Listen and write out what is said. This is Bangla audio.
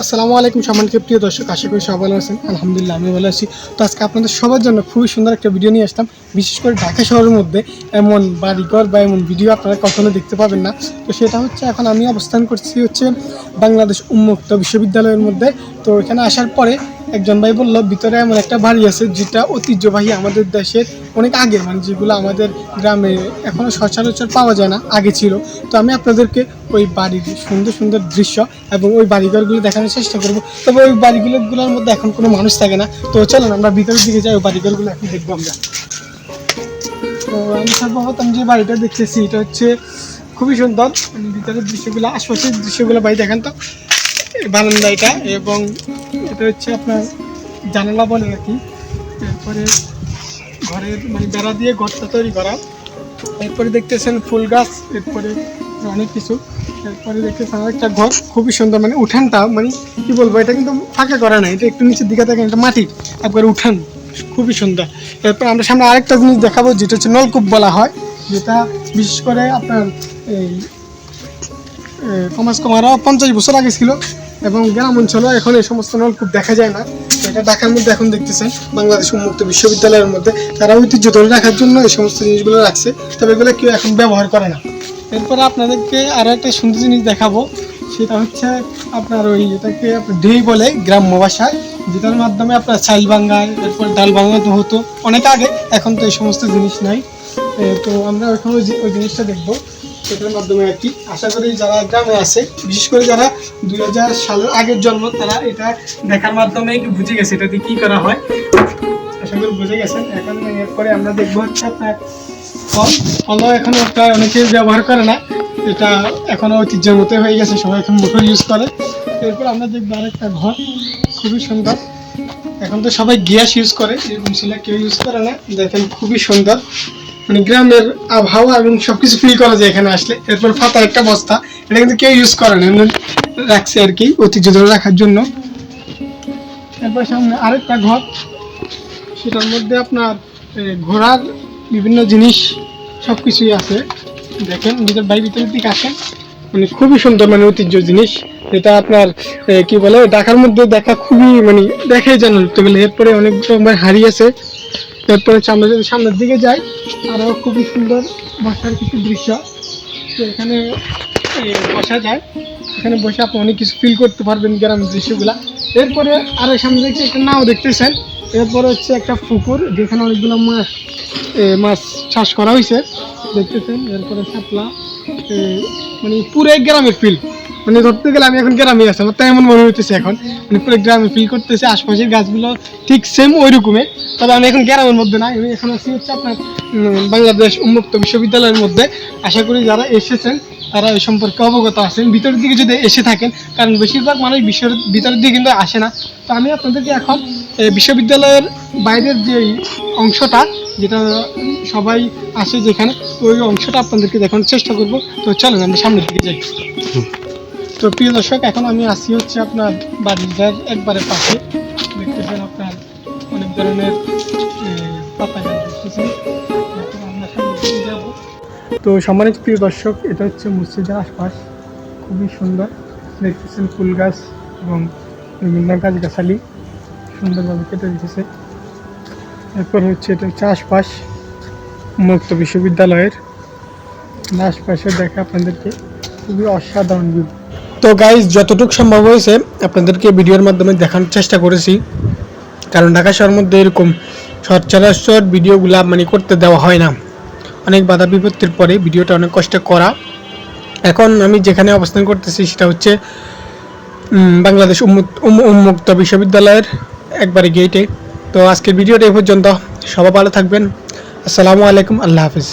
আসসালামু আলাইকুম সম্মানিত প্রিয় দর্শক, আশা করি সবাই ভালো আছেন। আলহামদুলিল্লাহ আমি ভালো আছি। তো আজকে আপনাদের সবার জন্য খুবই সুন্দর একটা ভিডিও নিয়ে আসলাম। বিশেষ করে ঢাকা শহরের মধ্যে এমন বাড়িঘর বা এমন ভিডিও আপনারা কখনো দেখতে পাবেন না। তো সেটা হচ্ছে এখন আমি অবস্থান করছি হচ্ছে বাংলাদেশ উন্মুক্ত বিশ্ববিদ্যালয়ের মধ্যে। তো এখানে আসার পরে একজন ভাই বললো ভিতরে এমন একটা বাড়ি আছে যেটা ঐতিহ্যবাহী, আমাদের দেশের অনেক আগে, মানে যেগুলো আমাদের গ্রামে এখনও সচরাচর পাওয়া যায় না, আগে ছিল। তো আমি আপনাদেরকে ওই বাড়ির সুন্দর সুন্দর দৃশ্য এবং ওই বাড়িঘরগুলো দেখানোর চেষ্টা করবো। তবে ওই বাড়িগুলোর মধ্যে এখন কোনো মানুষ থাকে না। তো চলেন আমরা ভিতরের দিকে যাই, ওই বাড়িঘরগুলো এখন দেখবো আমরা। তো আমি সর্বপ্রথম যে বাড়িটা দেখতেছি এটা হচ্ছে খুবই সুন্দর, মানে ভিতরের দৃশ্যগুলো, আশপাশের দৃশ্যগুলো ভাই দেখেন তো। বারান্দা এটা, এবং এটা হচ্ছে আপনার জানালা বলে আর কি। এরপরে ঘরের মানে বেড়া দিয়ে ঘরটা তৈরি করা। এরপরে দেখতেছেন ফুল গাছ, এরপরে অনেক কিছু। এরপরে দেখতেছেন একটা ঘর খুবই সুন্দর, মানে উঠানটা মানে কি বলবো, এটা কিন্তু ফাঁকা করা নাই, এটা একটু নিচের দিকে থাকে, এটা মাটির একবার উঠান, খুবই সুন্দর। এরপর আমরা সামনে আরেকটা জিনিস দেখাবো যেটা হচ্ছে নলকূপ বলা হয়, যেটা বিশেষ করে আপনার এই কমাস কম আরও 50 বছর আগে ছিল, এবং গ্রাম অঞ্চলে এখন এই সমস্ত নলকূপ দেখা যায় না। এটা ঢাকার মধ্যে এখন দেখতেছেন বাংলাদেশ উন্মুক্ত বিশ্ববিদ্যালয়ের মধ্যে তারা ঐতিহ্য ধরে রাখার জন্য এই সমস্ত জিনিসগুলো রাখছে, তবে এগুলো কেউ এখন ব্যবহার করে না। এরপরে আপনাদেরকে আরও একটা সুন্দর জিনিস দেখাবো, সেটা হচ্ছে আপনার ওই এটাকে আপনার ঢেই বলে গ্রাম্য ভাষায়, যেটার মাধ্যমে আপনার চাল ভাঙায়, এরপর ডাল ভাঙাতে হতো অনেক আগে, এখন তো এই সমস্ত জিনিস নাই। তো আমরা ওইখানে ওই জিনিসটা দেখবো এটার মাধ্যমে আর কি। আশা করি যারা গ্রামে আছে, বিশেষ করে যারা 2000 সালের আগের জন্ম, তারা এটা দেখার মাধ্যমে বুঝে গেছে এটাতে কী করা হয়, আশা করি বুঝে গেছেন। এখন এরপরে আমরা দেখবো হচ্ছে আপনার ফলও এখনও প্রায় অনেকে ব্যবহার করে না, এটা এখনও ঐতিহ্যের মতো হয়ে গেছে, সবাই এখন মোটর ইউজ করে। এরপর আমরা দেখবো আরেকটা ঘর খুবই সুন্দর, এখন তো সবাই গ্যাস ইউজ করে, এরকম ছিল কেউ ইউজ করে না। দেখেন খুবই সুন্দর, মানে গ্রামের আবহাওয়া এবং সব কিছু ফিল করা যায় এখানে আসলে। এরপর ফাতা একটা বস্তা, এটা কিন্তু কেউ ইউজ করে না, রাখছে আর কি ঐতিহ্য ধরে রাখার জন্য। এরপর সামনে আরেকটা ঘর, সেটার মধ্যে আপনার ঘোড়ার বিভিন্ন জিনিস সব কিছুই আছে। দেখেন ভিতর ভিতরের দিকে আসেন, মানে খুবই সুন্দর, মানে ঐতিহ্য জিনিস, এটা আপনার কি বলে ঢাকার মধ্যে দেখা খুবই, মানে দেখে যেন উঠতে গেলে। এরপরে অনেক রকমের হাড়ি আছে। এরপরে সামনের দিকে যাই, আরও খুবই সুন্দর বসার কিছু দৃশ্য। তো এখানে বসা যায়, এখানে বসে আপনি অনেক কিছু ফিল করতে পারবেন গ্রামের দৃশ্যগুলা। এরপরে আরও সামনে দেখছি একটা নাও দেখতেছেন। এরপরে হচ্ছে একটা পুকুর, যেখানে অনেকগুলো মাছ চাষ করা হয়েছে দেখতেছেন। এরপরে শাপলা, মানে পুরো গ্রামের ফিল, মানে ধরতে গেলে আমি এখন গ্রামে আছি, আমার তাই এমন মনে হইতেছে এখন, মানে পুরো গ্রামে ফিল করতেছে। আশপাশের গাছগুলো ঠিক সেম ওই রকমের, তবে আমি এখন গ্রামের মধ্যে না, আমি এখন আছি হচ্ছে আপনার বাংলাদেশ উন্মুক্ত বিশ্ববিদ্যালয়ের মধ্যে। আশা করি যারা এসেছেন তারা এই সম্পর্কে অবগত আছেন, ভিতরের দিকে যদি এসে থাকেন, কারণ বেশিরভাগ মানুষ ভিতরের দিকে কিন্তু আসে না। তো আমি আপনাদেরকে এখন বিশ্ববিদ্যালয়ের বাইরের যে অংশটা, যেটা সবাই আসে যেখানে, ওই অংশটা আপনাদেরকে দেখানোর চেষ্টা করব। তো চলেন আমরা সামনের দিকে যাই। তো প্রিয় দর্শক, এখন আমি আসি হচ্ছে আপনার বাড়িটার একবারে পাশে, দেখতেছেন আপনার অনেক ধরনের পাতা গাছ দেখতেছেন। আমরা সামনের দিকে যাব। তো সম্মানিত প্রিয় দর্শক, এটা হচ্ছে মসজিদের আশপাশ, খুবই সুন্দর দেখতেছেন, ফুল গাছ এবং বিভিন্ন গাছগাছালি সুন্দরভাবে কেটে রেখেছে। এরপর হচ্ছে এটা হচ্ছে আশপাশ মুক্ত বিশ্ববিদ্যালয়ের আশপাশে দেখা আপনাদেরকে খুবই অসাধারণ ভিউ। তো গাইজ, যতটুকু সম্ভব হয়েছে আপনাদেরকে ভিডিওর মাধ্যমে দেখানোর চেষ্টা করেছি, কারণ ঢাকা শহরের মধ্যে এরকম সচরাচর ভিডিওগুলা মানে করতে দেওয়া হয় না, অনেক বাধা বিপত্তির পরে ভিডিওটা অনেক কষ্ট করা। এখন আমি যেখানে অবস্থান করতেছি সেটা হচ্ছে বাংলাদেশ উন্মুক্ত বিশ্ববিদ্যালয়ের একবারে গেটে। তো আজকের ভিডিওটা এই পর্যন্ত, সবাই ভালো থাকবেন। আসসালামু আলাইকুম, আল্লাহ হাফিজ।